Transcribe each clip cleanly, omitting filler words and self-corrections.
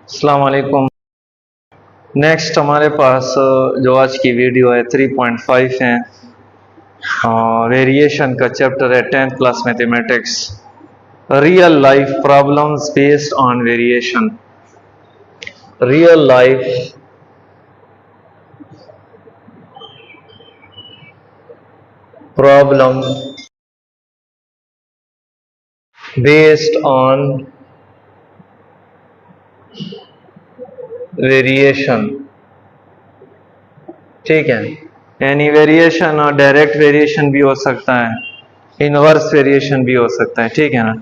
अस्सलाम वालेकुम। नेक्स्ट हमारे पास जो आज की वीडियो है 3.5 है, वेरिएशन का चैप्टर है 10th class mathematics, real life problems based on variation. Real life problem based on variation. ठीक है, यानी वेरिएशन और डायरेक्ट वेरिएशन भी हो सकता है, इनवर्स वेरिएशन भी हो सकता है। ठीक है ना।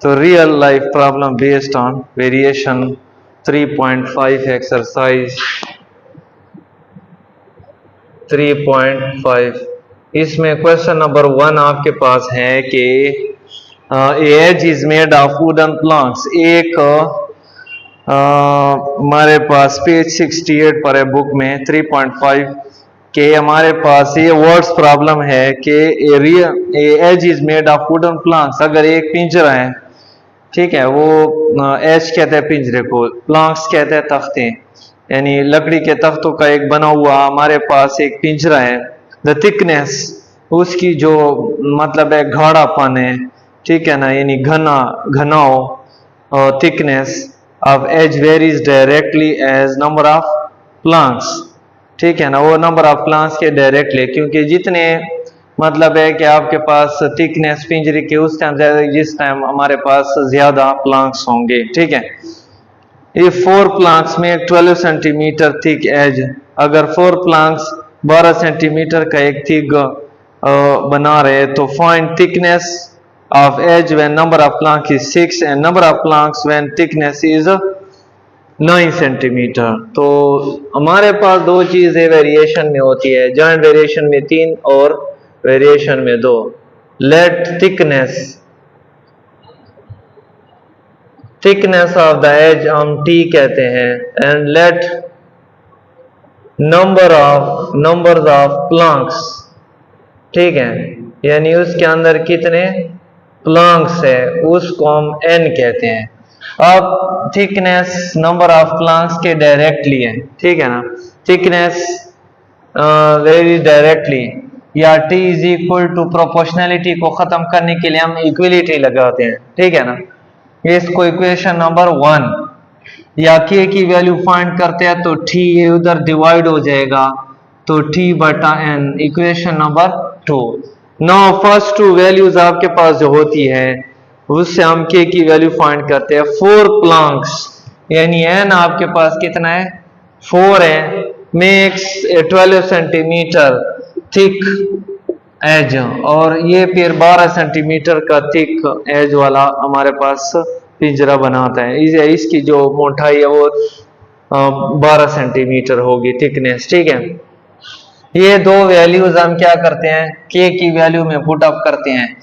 तो real life problem based on variation 3.5 exercise 3.5। इसमें क्वेश्चन नंबर 1 आपके पास है कि edge is made of wooden planks. एक हमारे पास पेज 68 पर है बुक में 3.5 के हमारे पास ये वर्ड्स प्रॉब्लम है कि edge is made of wooden planks. अगर एक पिंजरा है, ठीक है, वो एज कहते हैं पिंजरे को, प्लंक्स कहते हैं तख्ते, यानी लकड़ी के तख्तों का एक बना हुआ हमारे पास एक पिंजरा है। द थिकनेस, उसकी जो मतलब है गाढ़ापन है, ठीक है ना, यानी घनाव thickness of edge varies directly as number of planks. ठीक है ना, वो नंबर ऑफ प्लंक्स के डायरेक्टली, क्योंकि जितने मतलब है कि आपके पास थिकनेस पिंजरे के उस टाइम ज्यादा, जिस टाइम हमारे पास ज्यादा प्लंक्स होंगे। ठीक है, ये 4 प्लंक्स में 12 सेंटीमीटर थिक एज, अगर 4 प्लंक्स 12 सेंटीमीटर का एक थिक बना रहे तो find thickness of edge when number of planks is 6 and number of planks when thickness is 9 centimetre. तो हमारे पास दो चीजें वेरिएशन में होती है, जॉइंट वेरिएशन में 3 और वेरिएशन में 2। Let thickness of the edge हम T कहते हैं, and let numbers of planks, ठीक है, यानी उसके अंदर कितने प्लंक्स है उसको हम n कहते हैं। अब थिकनेस नंबर ऑफ प्लंक्स के डायरेक्टली है, ठीक है ना, थिकनेस वेरी डायरेक्टली, या t is equal to proportionality को खत्म करने के लिए हम इक्वलिटी लगाते हैं। ठीक है ना, इसको इक्वेशन नंबर 1, या k की वैल्यू फाइंड करते हैं तो t ये उधर डिवाइड हो जाएगा तो t बटा n, equation number 2। No first 2 values आपके पास जो होती है उससे हम k की वैल्यू फाइंड करते हैं। 4 प्लंक्स यानी n आपके पास कितना है, 4 है, मेक्स 12 सेंटीमीटर थिक एज, और ये फिर 12 सेंटीमीटर का थिक एज वाला हमारे पास पिंजरा बनाता है। इसकी जो मोटाई है वो 12 सेंटीमीटर होगी थिकनेस। ठीक है, ये दो वैल्यूज हम क्या करते हैं, k की वैल्यू में पुट अप करते हैं।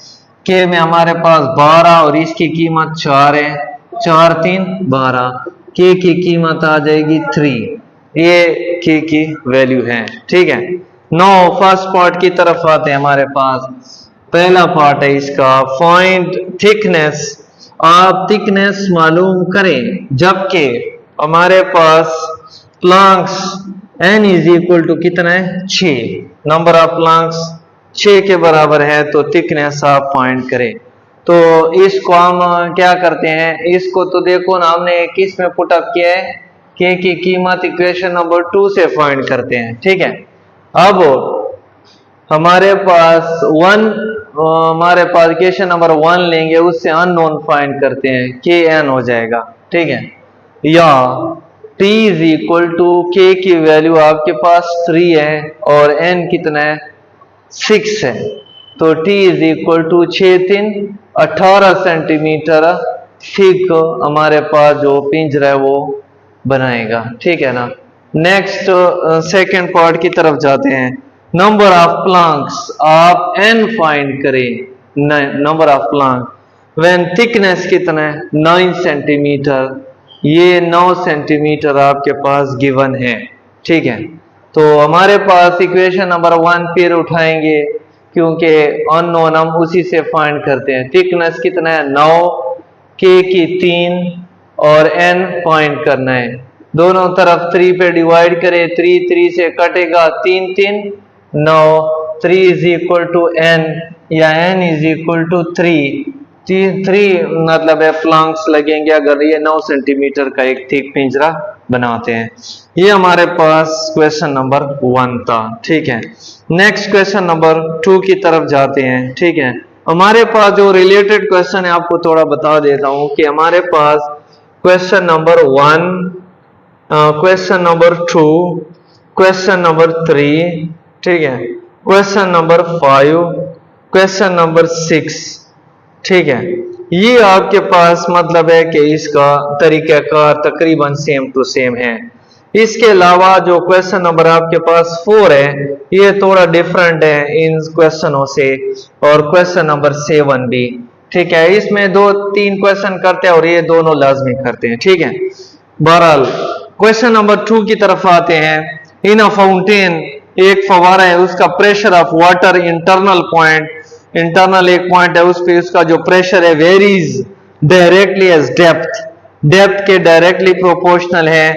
k में हमारे पास 12 और इसकी कीमत 4 है, 4 3 12, k की कीमत आ जाएगी 3, ये k की वैल्यू है। ठीक है, नो फर्स्ट पार्ट की तरफ आते हैं। हमारे पास पहला पार्ट है इसका, फाइंड थिकनेस। आप थिकनेस मालूम करें, जबकि हमारे पास प्लंक्स n इज इक्वल टू कितना है, 6, नंबर ऑफ प्लंक्स 6 के बराबर है, तो थिकनेस आप फाइंड करें। तो इसको हम क्या करते हैं, इसको तो देखो ना हमने किस में पुट अप किया है, k की कीमत इक्वेशन नंबर 2 से फाइंड करते हैं। ठीक है, अब हमारे पास हमारे पास इक्वेशन नंबर 1 लेंगे, उससे अननोन फाइंड करते हैं, kn हो जाएगा। ठीक है, या t is equal to k की वैल्यू आपके पास 3 है और n कितना है, 6 है, तो t is equal to 6 3 18 centimetre thick हमारे पास जो पिंजरा है वो बनाएगा। ठीक है ना। नेक्स्ट सेकंड पार्ट की तरफ जाते हैं। नंबर ऑफ प्लंक्स, आप n फाइंड करें, number of Planck when thickness कितना है, 9 सेंटीमीटर, ये 9 सेंटीमीटर आपके पास गिवन है। ठीक है, तो हमारे पास इक्वेशन नंबर 1 फिर उठाएंगे, क्योंकि अननोन हम उसी से फाइंड करते हैं। थिकनेस कितना है, 9, k की 3 और n फाइंड करना है। दोनों तरफ 3 पे डिवाइड करें, 3 3 से कटेगा, 3 3 9, 3 इज इक्वल टू n या n इज इक्वल टू 3। 3 मतलब है प्लंक्स लगेंगे अगर ये 9 सेंटीमीटर का एक थिक पिंजरा बनाते हैं। ये हमारे पास क्वेश्चन नंबर 1 था। ठीक है, नेक्स्ट क्वेश्चन नंबर 2 की तरफ जाते हैं। ठीक है, हमारे पास जो रिलेटेड क्वेश्चन है आपको थोड़ा बता देता हूं कि हमारे पास question number 1, question number 2, question number 3, ठीक है, क्वेश्चन नंबर 5, क्वेश्चन नंबर 6, ठीक है, ये आपके पास मतलब है कि इसका तरीकाकार तकरीबन सेम टू सेम है। इसके अलावा जो क्वेश्चन नंबर आपके पास 4 है ये थोड़ा डिफरेंट है इन क्वेश्चनों से, और क्वेश्चन नंबर 7 भी। ठीक है, इसमें 2-3 क्वेश्चन करते हैं और ये दोनों लाजमी करते हैं। ठीक है, बहरहाल क्वेश्चन नंबर 2 की तरफ आते हैं। इन अ फाउंटेन, एक फवारा है, उसका pressure of water internal point, internal एक पॉइंट है उस पे उसका जो प्रेशर है varies directly as depth, depth के डायरेक्टली प्रोपोर्शनल है।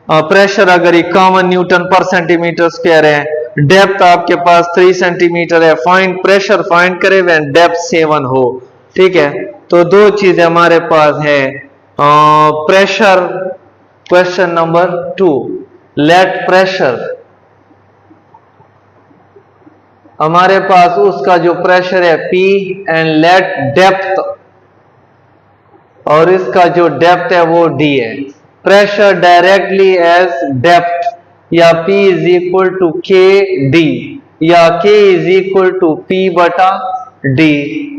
प्रेशर अगर 51 न्यूटन पर सेंटीमीटर स्क्वायर है, डेप्थ आपके पास 3 सेंटीमीटर है, फाइंड प्रेशर फाइंड करें व्हेन डेप्थ 7 हो। ठीक है, तो दो चीजें हमारे पास है, pressure, question number 2 let pressure, हमारे पास उसका जो प्रेशर है P एंड लेट डेप्थ, और इसका जो डेप्थ है वो D है। प्रेशर डायरेक्टली एज डेप्थ, या P is equal to K D, या K is equal to P बटा D,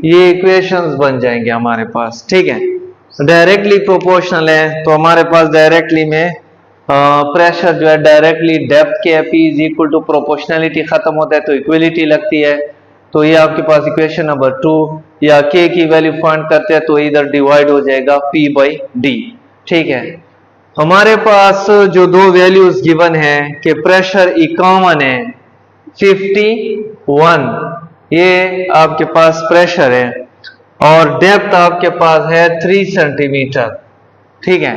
ये इक्वेशंस बन जाएंगे हमारे पास। ठीक है, डायरेक्टली प्रोपोर्शनल है तो हमारे पास डायरेक्टली में प्रेशर जो है डायरेक्टली डेप्थ के P is equal to proportionality खत्म होता है तो इक्वलिटी लगती है। तो ये आपके पास इक्वेशन नंबर 2, या K की वैल्यू फाइंड करते हैं तो इधर डिवाइड हो जाएगा P बाई D। ठीक है, हमारे पास जो दो वैल्यूज गिवन है कि प्रेशर 51 है, 51 ये आपके पास प्रेशर है, और डेप्थ आपके पास है 3 सेंटीमीटर। ठीक है,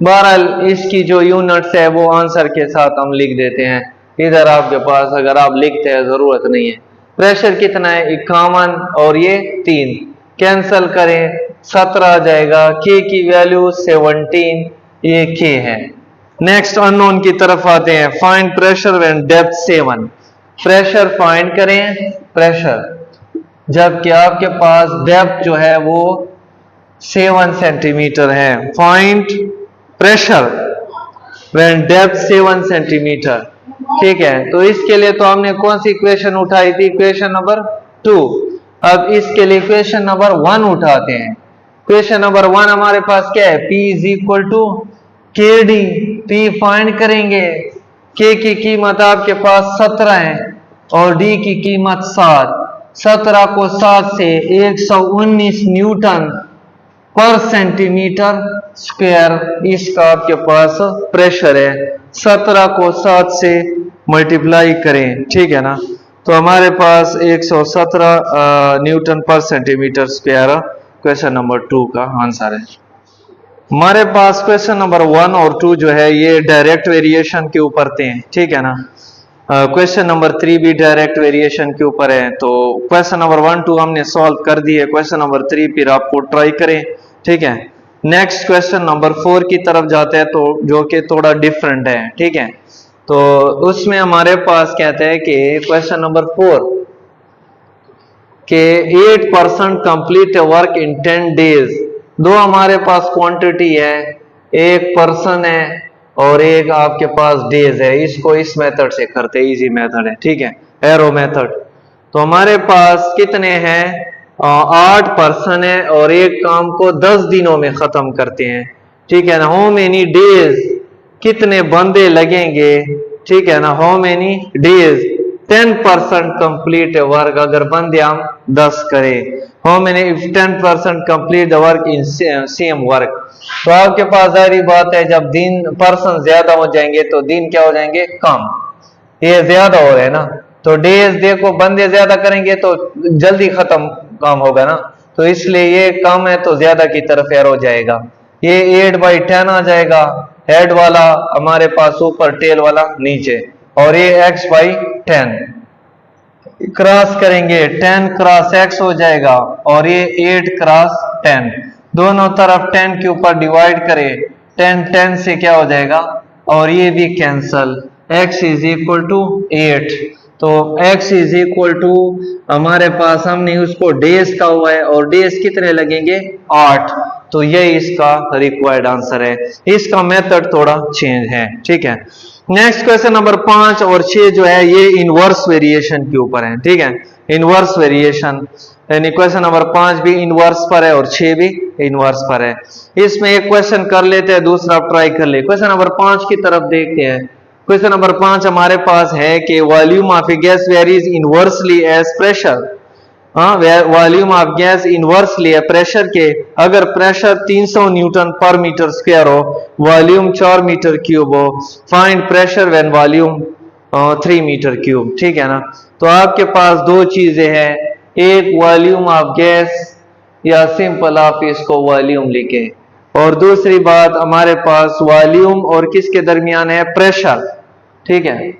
बहरहाल इसकी जो यूनिट्स है वो आंसर के साथ हम लिख देते हैं इधर आपके पास, अगर आप लिखते हैं जरूरत नहीं है। प्रेशर कितना है 51 और ये 3, कैंसल करें 17 आ जाएगा, K की वैल्यू 17, ये K है। नेक्स्ट अननोन की तरफ आते हैं, find pressure when depth 7, pressure find करें, प्रेशर जबकि आपके पास डेप्थ जो है वो 7 सेंटीमीटर है। Find pressure when depth 7 centimetre. ठीक है, तो इसके लिए तो हमने कौन सी इक्वेशन उठाई थी, इक्वेशन नंबर 2। अब इसके लिए इक्वेशन नंबर 1 उठाते हैं। इक्वेशन नंबर 1 हमारे पास क्या है, P is equal to K D, P find करेंगे, K की कीमत आपके पास 17 है और D की कीमत 7, 17 को 7 से 119 न्यूटन पर सेंटीमीटर स्क्वायर इसका आपके पास प्रेशर है। 17 को 7 से मल्टीप्लाई करें, ठीक है ना, तो हमारे पास 117 न्यूटन पर सेंटीमीटर स्क्वायर क्वेश्चन नंबर 2 का आंसर है। हमारे पास क्वेश्चन नंबर 1 और 2 जो है ये डायरेक्ट वेरिएशन के ऊपर थे। ठीक है ना, क्वेश्चन नंबर 3 भी डायरेक्ट वेरिएशन के ऊपर है। तो क्वेश्चन नंबर 1 2 हमने सॉल्व कर दिए, क्वेश्चन नंबर 3 फिर आपको ट्राई करें। ठीक है, नेक्स्ट क्वेश्चन नंबर 4 की तरफ जाते हैं तो जो कि थोड़ा डिफरेंट है। ठीक है, तो उसमें हमारे पास कहते हैं कि क्वेश्चन नंबर 4 के 8% कंप्लीट वर्क इन 10 डेज। दो हमारे पास क्वांटिटी है, एक पर्सन है और एक आपके पास डेज है। इसको इस मेथड से करते हैं, इजी मेथड है। ठीक है, एरो मेथड। तो हमारे पास कितने हैं, 8 पर्सन है और एक काम को 10 दिनों में खत्म करते हैं। ठीक है ना, हाउ मेनी डेज, कितने बंदे लगेंगे। ठीक है ना, how many days 10% complete work, अगर बंदे हम 10 करें, how many 10% complete work in same work. तो आपके पास जाहिर बात है जब दिन पर्सन ज्यादा हो जाएंगे तो दिन क्या हो जाएंगे, कम, ये ज्यादा हो रहे हैं ना। तो डेज देखो बंदे ज्यादा करेंगे तो जल्दी खत्म काम होगा ना, तो इसलिए ये कम है तो ज्यादा की तरफ एरो जाएगा। ये 8/10 आ जाएगा, हेड वाला हमारे पास ऊपर, टेल वाला नीचे, और ये x/10 क्रॉस करेंगे, 10 क्रॉस x हो जाएगा, और ये 8 क्रॉस 10, दोनों तरफ 10 के ऊपर डिवाइड करें, 10 से क्या हो जाएगा, और ये भी cancel, x is equal to 8। तो x इज इक्वल टू हमारे पास हमने उसको डेज का हुआ है, और डेज कितने लगेंगे, 8। तो ये इसका रिक्वायर्ड आंसर है। इसका मेथड थोड़ा चेंज है, ठीक है। नेक्स्ट क्वेश्चन नंबर 5 और 6 जो है ये इनवर्स वेरिएशन के ऊपर है, ठीक है, इनवर्स वेरिएशन, यानी क्वेश्चन नंबर 5 भी इनवर्स पर है और 6 भी इनवर्स पर है। इसमें एक क्वेश्चन कर लेते हैं, दूसरा आप ट्राई कर ले। क्वेश्चन नंबर 5 की तरफ देखते हैं। क्वेश्चन नंबर 5 हमारे पास है कि volume of a gas varies inversely as pressure. हाँ, वॉल्यूम ऑफ गैस इनवर्सली है प्रेशर के, अगर pressure 300 newton per metre square हो, वॉल्यूम 4 मीटर क्यूब हो, find pressure when volume 3 metre cube, ठीक है ना। तो आपके पास दो चीजें हैं, एक वॉल्यूम ऑफ गैस या सिंपल आप इसको वॉल्यूम लिखे, और दूसरी बात हमारे पास वॉल्यूम और किसके दरमियान है, प्रेशर, ठीक है।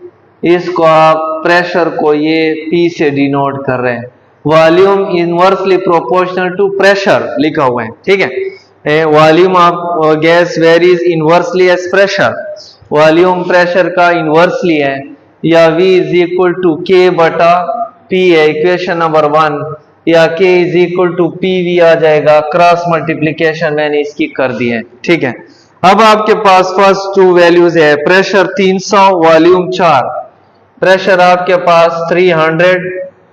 इसको आप प्रेशर को ये P से डिनोट कर रहे हैं, volume inversely proportional to pressure लिखा हुआ है, ठीक है। Volume of gas varies inversely as pressure, volume pressure का इनवर्सली है, या V is equal to K बटा P है इक्वेशन नंबर 1, या K is equal to PV आ जाएगा, क्रॉस मल्टीप्लीकेशन मैंने इसकी कर दी है, ठीक है। अब आपके पास फर्स्ट टू वैल्यूज है, प्रेशर 300, वॉल्यूम 4, प्रेशर आपके पास 300,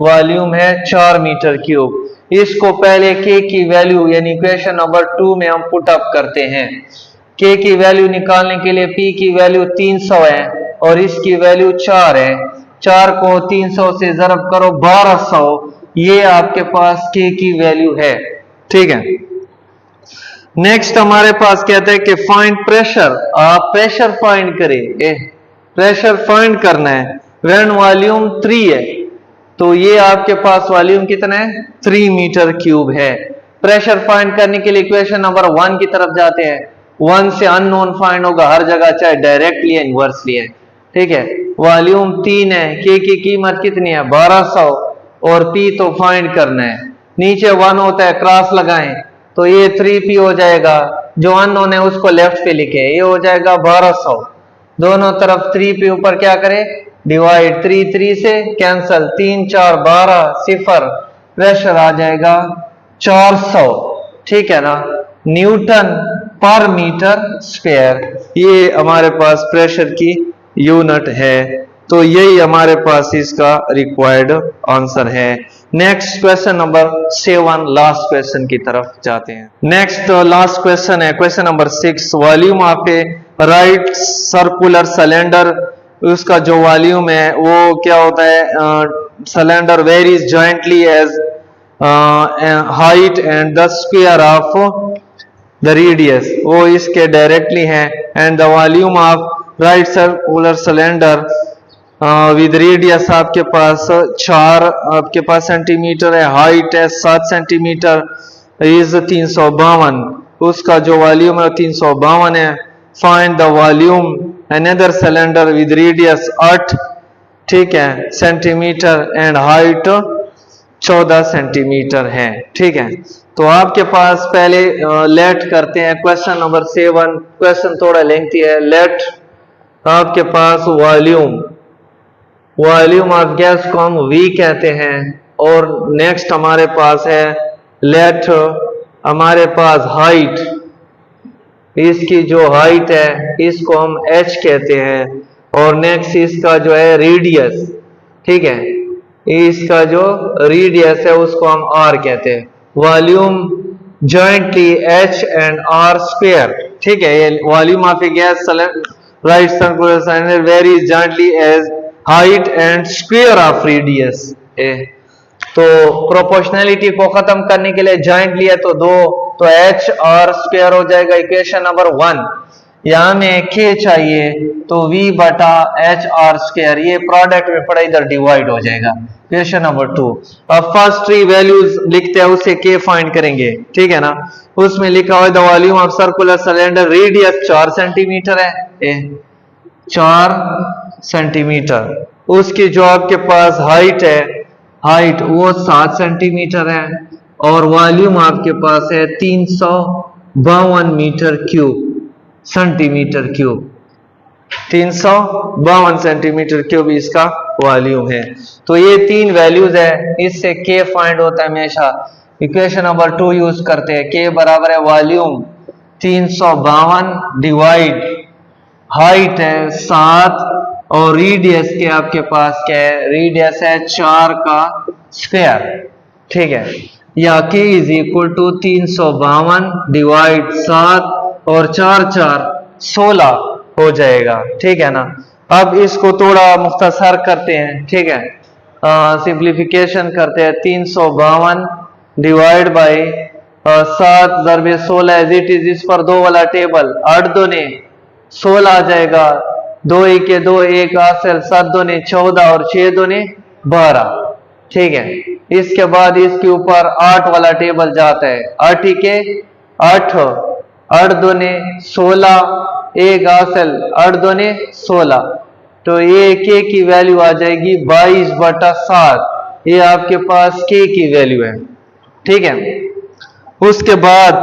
वॉल्यूम है 4 मीटर क्यूब। इसको पहले K की वैल्यू यानी इक्वेशन नंबर 2 में हम पुट अप करते हैं। K की वैल्यू निकालने के लिए P की वैल्यू 300 है और इसकी वैल्यू 4 है, 4 को 300 से ज़रब करो 1200, ये आपके पास K की वैल्यू है, ठीक है। नेक्स्ट हमारे पास कहते हैं कि फाइंड प्रेशर, आप प्रेशर फाइंड करें, प्रेशर फाइंड करना है व्हेन वॉल्यूम 3 है, तो ये आपके पास वॉल्यूम कितना है, 3 मीटर क्यूब है। प्रेशर फाइंड करने के लिए इक्वेशन नंबर 1 की तरफ जाते हैं, 1 से अननोन फाइंड होगा हर जगह, चाहे डायरेक्टली या इनवर्सली है, ठीक है। वॉल्यूम 3 है, K की कीमत कितनी है, 1200, और P तो फाइंड करना है, नीचे 1 होता है, क्रॉस लगाएं तो ये 3P हो जाएगा, जो अननोन है उसको लेफ्ट पे लिखे, ये हो जाएगा 1200, दोनों तरफ 3P ऊपर क्या करें, डिवाइड, 3 से कैंसल, 3 4 12, सिफर, प्रेशर आ जाएगा 400, ठीक है ना, न्यूटन पर मीटर स्क्वायर, ये हमारे पास प्रेशर की यूनिट है। तो यही हमारे पास इसका रिक्वायर्ड आंसर है। Next question number 7, last question की तरफ जाते हैं। नेक्स्ट लास्ट क्वेश्चन है question number 6, volume of a right circular cylinder, उसका जो वॉल्यूम है वो क्या होता है, cylinder varies jointly as height and the square of the radius, वो इसके डायरेक्टली है, and the volume of right circular cylinder with radius आपके पास 4 आपके पास सेंटीमीटर है, हाइट है 7 सेंटीमीटर, इज 352, उसका जो वॉल्यूम है 352 है। Find the volume another cylinder with radius 8, ठीक है, सेंटीमीटर एंड हाइट 14 सेंटीमीटर है, ठीक है। तो आपके पास पहले लेट करते हैं क्वेश्चन नंबर 7, क्वेश्चन थोड़ा लेंथी है। लेट आपके पास वॉल्यूम ऑफ गैस को हम V कहते हैं, और नेक्स्ट हमारे पास है लेट हमारे पास हाइट, इसकी जो हाइट है इसको हम H कहते हैं, और नेक्स्ट इसका जो है रेडियस, ठीक है, इसका जो रेडियस है उसको हम R कहते हैं। Volume jointly H and R square, ठीक है, ये volume of a gas right circular cylinder varies jointly as height and square of radius. तो प्रोपोर्शनैलिटी को खत्म करने के लिए जॉइंट लिया तो 2, तो H और स्क्वायर हो जाएगा इक्वेशन नंबर 1। यहाँ में k चाहिए तो v बटा एच आर स्क्वायर, ये प्रोडक्ट में पड़ा इधर डिवाइड हो जाएगा। Question number 2। अब फर्स्ट 3 वैल्यूज लिखते हैं, उससे k फाइंड करेंगे, ठीक है ना। उसमें लिखा हुआ the volume of circular cylinder radius 4 centimetre है, 4 सेंटीमीटर। उसकी जो आपके पास हाइट है, हाइट वो 7 सेंटीमीटर है, और वॉल्यूम आपके पास है 352 metre cube, centimetre cube, 352 centimetre cube इसका वॉल्यूम है। तो ये 3 वैल्यूज है, इससे k फाइंड होता है हमेशा। इक्वेशन नंबर 2 यूज करते हैं, k बराबर है वॉल्यूम 352 डिवाइड हाइट है 7 और रेडियस के आपके पास क्या है, रेडियस है 4 का स्क्वायर, ठीक है। या k is equal to 352 divide 7 और 4 4 16 हो जाएगा, ठीक है ना। अब इसको थोड़ा मुख्तसर करते हैं, ठीक है, सिंप्लीफिकेशन करते हैं। 352 डिवाइड बाई 7 ज़रबे 16 एज इट इज, इस पर 2 वाला टेबल, 8 दूने 16 आ जाएगा, 2 1 2 1 हासिल, 7 दूने 14 और 6 दूने 12, ठीक है। इसके बाद इसके ऊपर 8 वाला टेबल जाता है, 8 के 8, 8 दूने 16, 1 हासिल, 8 दूने 16, तो ये k की वैल्यू आ जाएगी 22 बटा 7, ये आपके पास k की वैल्यू है, ठीक है। उसके बाद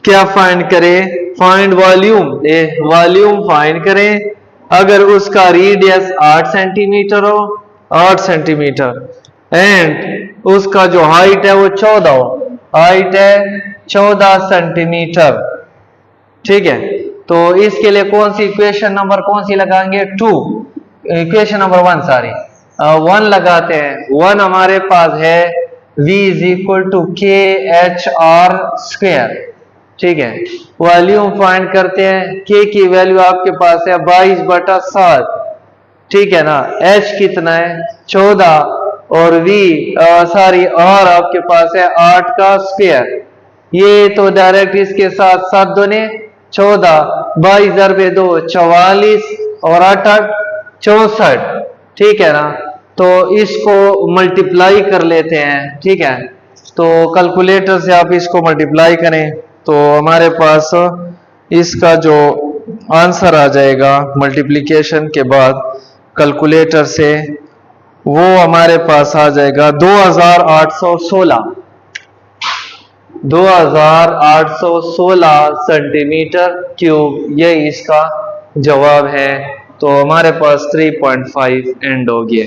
क्या फाइंड करें, फाइंड वॉल्यूम, वॉल्यूम फाइंड करें। अगर उसका रेडियस 8 सेंटीमीटर हो, 8 सेंटीमीटर, एंड उसका जो हाइट है वो 14 हो, हाइट है 14 सेंटीमीटर, ठीक है। तो इसके लिए कौन सी इक्वेशन नंबर कौन सी लगाएंगे, 2, इक्वेशन नंबर 1 सॉरी 1 लगाते हैं। 1 हमारे पास है v इज इक्वल टू के एच आर स्क्वायर, ठीक है। वॉल्यूम फाइंड करते हैं, k की वैल्यू आपके पास है 22 बटा 7, ठीक है ना। h कितना है 14 और v सॉरी r आपके पास है 8 का स्क्वायर, ये तो डायरेक्ट इसके साथ 7 दूने 14, 22 ज़रबे 2 44 और 8 8 64, ठीक है ना। तो इसको मल्टीप्लाई कर लेते हैं, ठीक है। तो कैलकुलेटर से आप इसको मल्टीप्लाई करें तो हमारे पास इसका जो आंसर आ जाएगा मल्टीप्लिकेशन के बाद कैलकुलेटर से, वो हमारे पास आ जाएगा 2816, 2816 सेंटीमीटर क्यूब, ये इसका जवाब है। तो हमारे पास 3.5 एंड हो गया।